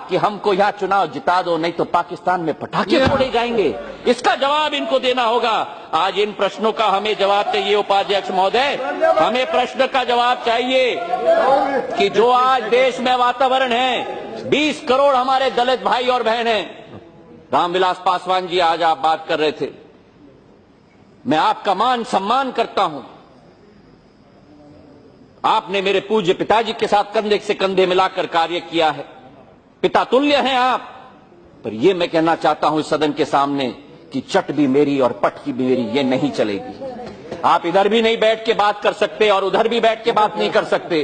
कि हमको यहां चुनाव जिता दो, नहीं तो पाकिस्तान में पटाखे फोड़े जाएंगे। इसका जवाब इनको देना होगा। आज इन प्रश्नों का हमें जवाब चाहिए उपाध्यक्ष महोदय, हमें प्रश्न का जवाब चाहिए कि जो आज देश में वातावरण है, 20 करोड़ हमारे दलित भाई और बहन हैं। रामविलास पासवान जी, आज आप बात कर रहे थे, मैं आपका मान सम्मान करता हूं। आपने मेरे पूज्य पिताजी के साथ कंधे से कंधे मिलाकर कार्य किया है, पिता तुल्य हैं आप। पर यह मैं कहना चाहता हूं इस सदन के सामने कि चट भी मेरी और पट की भी मेरी, ये नहीं चलेगी। आप इधर भी नहीं बैठ के बात कर सकते और उधर भी बैठ के बात नहीं कर सकते।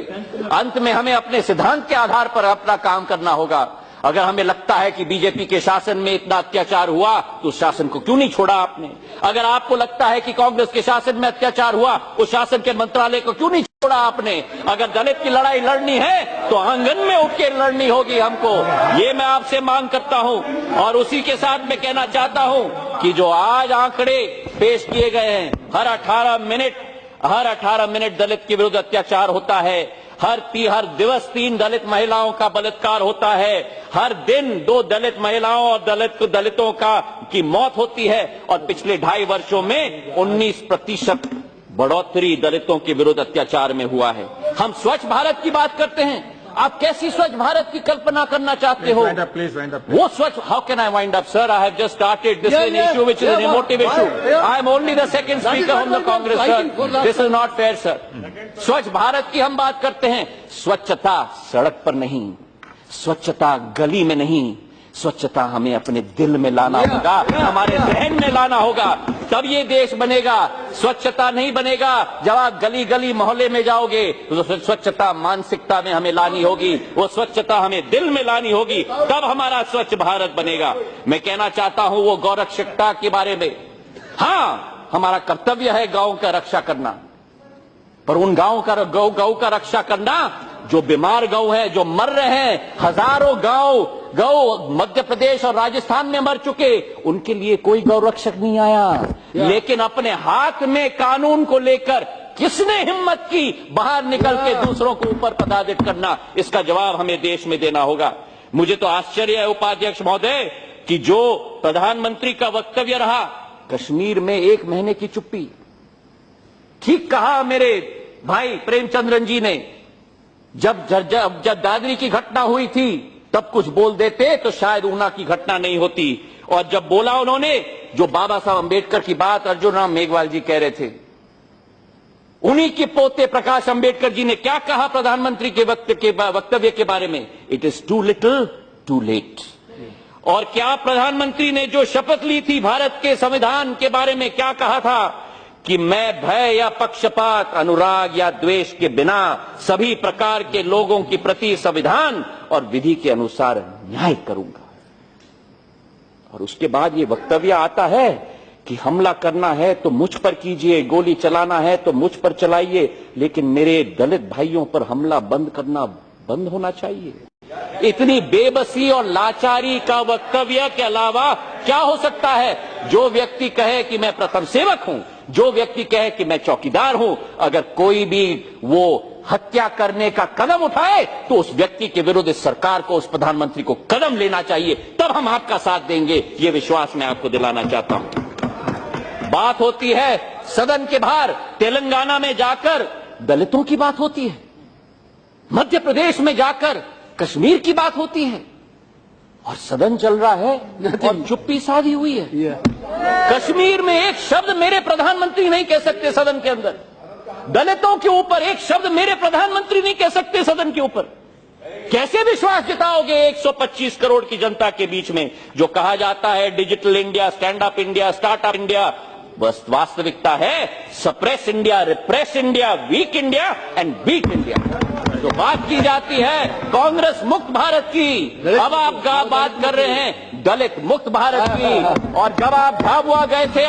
अंत में हमें अपने सिद्धांत के आधार पर अपना काम करना होगा। अगर हमें लगता है कि बीजेपी के शासन में इतना अत्याचार हुआ तो उस शासन को क्यों नहीं छोड़ा आपने? अगर आपको लगता है कि कांग्रेस के शासन में अत्याचार हुआ, उस शासन के मंत्रालय को क्यों नहीं छोड़ा आपने? अगर दलित की लड़ाई लड़नी है तो आंगन में उठ के लड़नी होगी हमको, ये मैं आपसे मांग करता हूं। और उसी के साथ मैं कहना चाहता हूं कि जो आज आंकड़े पेश किए गए हैं, हर 18 मिनट दलित के विरुद्ध अत्याचार होता है, हर दिवस 3 दलित महिलाओं का बलात्कार होता है, हर दिन 2 दलित महिलाओं और दलितों की मौत होती है, और पिछले 2.5 वर्षों में 19% बढ़ोतरी दलितों के विरुद्ध अत्याचार में हुआ है। हम स्वच्छ भारत की बात करते हैं, आप कैसी स्वच्छ भारत की कल्पना करना चाहते हो? वो स्वच्छ, how can I wind up sir? I have just started this an issue which is an emotive issue. I am only the second speaker from the Congress sir, this is not fair sir. स्वच्छ भारत की हम बात करते हैं, स्वच्छता सड़क पर नहीं, स्वच्छता गली में नहीं, स्वच्छता हमें अपने दिल में लाना होगा, हमारे जहन में लाना होगा, तब ये देश बनेगा। स्वच्छता नहीं बनेगा जब आप गली गली मोहल्ले में जाओगे, तो स्वच्छता मानसिकता में हमें लानी होगी, वो स्वच्छता हमें दिल में लानी होगी, तब हमारा स्वच्छ भारत बनेगा। मैं कहना चाहता हूं वो गौरक्षकता के बारे में, हाँ हमारा कर्तव्य है गौ का रक्षा करना, पर उन गौ का रक्षा करना जो बीमार गौ है, जो मर रहे हैं, हजारों गौ मध्य प्रदेश और राजस्थान में मर चुके, उनके लिए कोई गौ रक्षक नहीं आया। लेकिन अपने हाथ में कानून को लेकर किसने हिम्मत की बाहर निकल के दूसरों को ऊपर पदाधित करना? इसका जवाब हमें देश में देना होगा। मुझे तो आश्चर्य है उपाध्यक्ष महोदय कि जो प्रधानमंत्री का वक्तव्य रहा, कश्मीर में 1 महीने की चुप्पी। ठीक कहा मेरे भाई प्रेमचंद्रन जी ने, जब दादरी की घटना हुई थी तब कुछ बोल देते तो शायद ऊना की घटना नहीं होती। और जब बोला उन्होंने, जो बाबा साहब अंबेडकर की बात अर्जुन राम मेघवाल जी कह रहे थे, उन्हीं के पोते प्रकाश अंबेडकर जी ने क्या कहा प्रधानमंत्री के वक्तव्य के बारे में? It is too little too late. और क्या प्रधानमंत्री ने जो शपथ ली थी भारत के संविधान के बारे में, क्या कहा था कि मैं भय या पक्षपात, अनुराग या द्वेष के बिना सभी प्रकार के लोगों के प्रति संविधान और विधि के अनुसार न्याय करूंगा। और उसके बाद ये वक्तव्य आता है कि हमला करना है तो मुझ पर कीजिए, गोली चलाना है तो मुझ पर चलाइए, लेकिन मेरे दलित भाइयों पर हमला करना बंद होना चाहिए। इतनी बेबसी और लाचारी का वक्तव्य के अलावा क्या हो सकता है? जो व्यक्ति कहे कि मैं प्रथम सेवक हूं, जो व्यक्ति कहे कि मैं चौकीदार हूं, अगर कोई भी वो हत्या करने का कदम उठाए तो उस व्यक्ति के विरुद्ध इस सरकार को, उस प्रधानमंत्री को कदम लेना चाहिए, तब हम आपका साथ देंगे। ये विश्वास मैं आपको दिलाना चाहता हूं। बात होती है सदन के बाहर, तेलंगाना में जाकर दलितों की बात होती है, मध्य प्रदेश में जाकर कश्मीर की बात होती है, और सदन चल रहा है और चुप्पी साधी हुई है। कश्मीर में एक शब्द मेरे प्रधानमंत्री नहीं कह सकते सदन के अंदर, दलितों के ऊपर एक शब्द मेरे प्रधानमंत्री नहीं कह सकते सदन के ऊपर। कैसे विश्वास जताओगे 125 करोड़ की जनता के बीच में? जो कहा जाता है digital India, stand up India, startup India, बस वास्तविकता है suppress India, repress India, weak India and beat India. जो बात की जाती है कांग्रेस मुक्त भारत की, अब आप बात कर रहे हैं दलित मुक्त भारत की। और जब आप झाबुआ गए थे,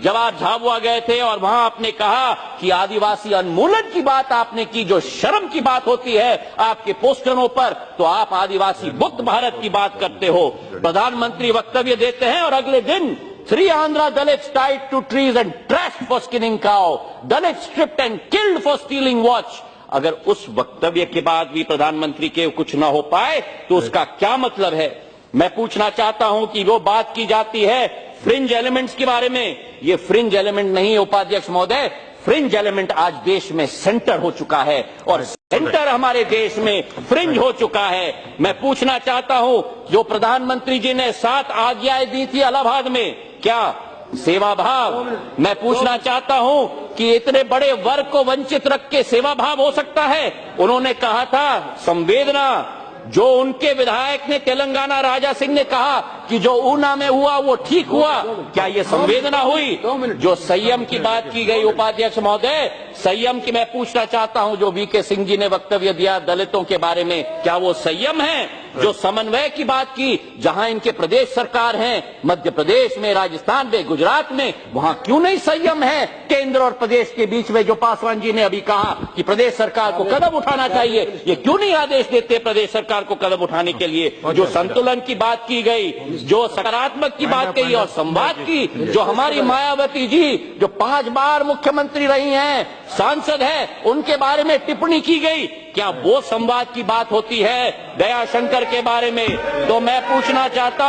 जब आप झाबुआ गए थे और वहां आपने कहा कि आदिवासी उन्मूलन की बात आपने की, जो शर्म की बात होती है आपके पोस्टरों पर, तो आप आदिवासी मुक्त भारत की बात करते हो। प्रधानमंत्री वक्तव्य देते हैं और अगले दिन 3 Andhra Dalits tied to trees and trashed for skinning cow, Dalits stripped and killed for stealing watch। अगर उस वक्तव्य के बाद भी प्रधानमंत्री के कुछ न हो पाए तो उसका क्या मतलब है? मैं पूछना चाहता हूं कि वो बात की जाती है फ्रिंज एलिमेंट्स के बारे में, ये फ्रिंज एलिमेंट नहीं है उपाध्यक्ष महोदय, फ्रिंज एलिमेंट आज देश में सेंटर हो चुका है और सेंटर हमारे देश में फ्रिंज हो चुका है। मैं पूछना चाहता हूं, जो प्रधानमंत्री जी ने 7 आज्ञाएं दी थी इलाहाबाद में, क्या सेवा भाव? मैं पूछना चाहता हूं कि इतने बड़े वर्ग को वंचित रख के सेवा भाव हो सकता है? उन्होंने कहा था संवेदना, जो उनके विधायक ने तेलंगाना राजा सिंह ने कहा कि जो ऊना में हुआ वो ठीक हुआ, क्या ये संवेदना हुई? जो संयम की बात की गई उपाध्यक्ष महोदय, संयम की मैं पूछना चाहता हूं, जो वीके सिंह जी ने वक्तव्य दिया दलितों के बारे में, क्या वो संयम है? जो समन्वय की बात की, जहां इनके प्रदेश सरकार है, मध्य प्रदेश में, राजस्थान में, गुजरात में, वहां क्यों नहीं संयम है? केंद्र और प्रदेश के बीच में जो पासवान जी ने अभी कहा कि प्रदेश सरकार को कदम उठाना चाहिए, ये क्यों नहीं आदेश देते प्रदेश सरकार को कदम उठाने के लिए? जो संतुलन की बात की गई, जो सकारात्मक की बात कही और संवाद की, जो हमारी मायावती जी जो 5 बार मुख्यमंत्री रही हैं, सांसद है, उनके बारे में टिप्पणी की गई, क्या वो संवाद की बात होती है? दयाशंकर के बारे में तो मैं पूछना चाहता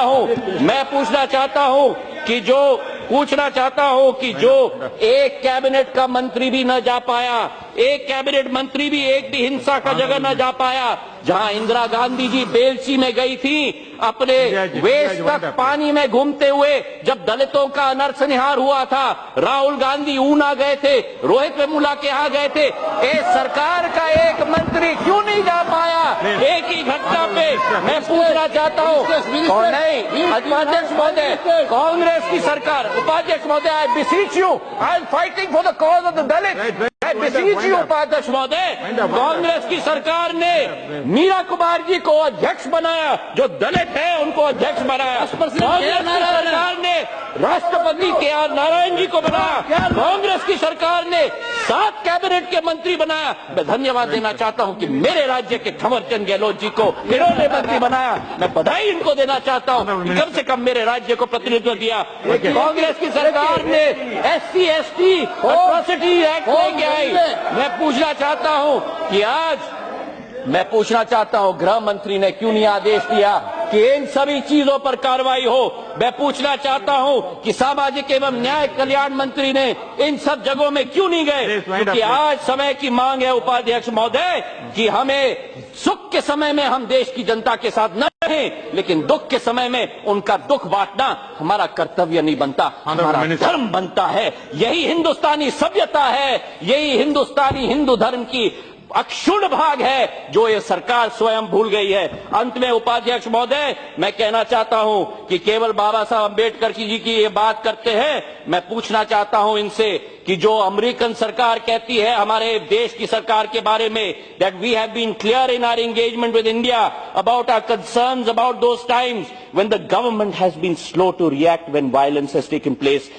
हूं कि जो एक कैबिनेट का मंत्री भी न जा पाया, एक कैबिनेट मंत्री भी एक भी हिंसा का जगह न जा पाया, जहां इंदिरा गांधी जी बेलसी में गई थी अपने वेस्ट तक पानी में घूमते हुए, जब दलितों का नरसंहार हुआ था, राहुल गांधी ऊना गए थे, रोहित वेमुला के यहां गए थे, इस सरकार का एक मंत्री क्यों नहीं जा पाया एक ही घटना पे? मैं पूछना चाहता हूं। और नहीं, उपाध्यक्ष महोदय, कांग्रेस की सरकार, उपाध्यक्ष महोदय, I beseech you, I am fighting for the cause of the Dalit, I beseech you उपाध्यक्ष महोदय, कांग्रेस की सरकार ने मीरा कुमार जी को अध्यक्ष बनाया, जो दलित है उनको अध्यक्ष बनाया। कांग्रेस की सरकार ने राष्ट्रपति के आर नारायण जी को बनाया, कांग्रेस की सरकार ने 7 कैबिनेट के मंत्री बनाया। मैं धन्यवाद देना चाहता हूं कि मेरे राज्य के थवरचंद गहलोत जी को इन्होंने मंत्री बनाया, मैं बधाई इनको देना चाहता हूं कि कम से कम मेरे राज्य को प्रतिनिधित्व दिया। कांग्रेस की सरकार ने SC ST एट्रोसिटी एक्ट लेके आई। मैं पूछना चाहता हूं गृह मंत्री ने क्यों नहीं आदेश दिया कि इन सभी चीजों पर कार्रवाई हो? मैं पूछना चाहता हूं कि सामाजिक एवं न्याय कल्याण मंत्री ने इन सब जगहों में क्यों नहीं गए? क्योंकि आज समय की मांग है उपाध्यक्ष महोदय कि हमें सुख के समय में हम देश की जनता के साथ न रहें, लेकिन दुख के समय में उनका दुख बांटना हमारा कर्तव्य नहीं बनता, हमारा धर्म बनता है। यही हिंदुस्तानी सभ्यता है, यही हिंदुस्तानी हिंदू धर्म की अक्षुण्ण भाग है, जो ये सरकार स्वयं भूल गई है। अंत में उपाध्यक्ष महोदय, मैं कहना चाहता हूं कि केवल बाबा साहब अम्बेडकर जी की ये बात करते हैं। मैं पूछना चाहता हूं इनसे कि जो अमेरिकन सरकार कहती है हमारे देश की सरकार के बारे में, that we have been clear in our engagement with India about our concerns about those times when the government has been slow to react when violence has taken place.